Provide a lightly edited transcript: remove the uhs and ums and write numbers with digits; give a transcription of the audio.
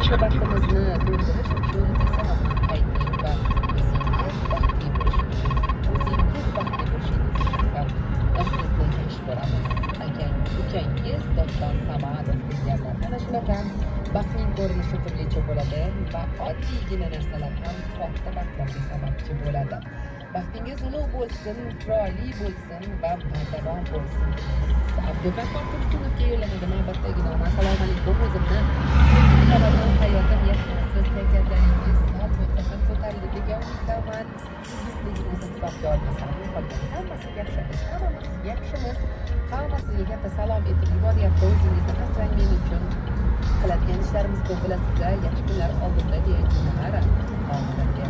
munosabatimizni to'ldirish uchun esa ayting va o'zingiz baxtli bo'lishingiz uchun ham sizni yaxshi ko'ramiz. Ukangiz Doston Samadov deganlar. Mana shunaqa baxtning ko'rinishi turlicha bo'ladi va oddiygina narsalar ham katta baxtlarga sababchi bo'ladi. Baxtingiz ulug' bo'lsin, chiroyli bo'lsin va bardavom bo'lsin. Abdug'affor Tursunovga yo'llanadi navbatdagi noma. Assalomu alaykum. O'zimni hayotim yaxshimisiz, kayfiyatlaringiz sal bo'lsa ham ko'tarildi degan umiddaman. Sizligimizni hisobga olmasam, qolgan hammasi yaxshi. Hammamiz yaxshimiz. Hammasiga katta salom etib yuboryapti. O'zingizni asrang men uchun qiladigan ishlarimiz ko'p bilasizlar. Yaxshi kunlar oldinda deyayapsizlar. Omadlarga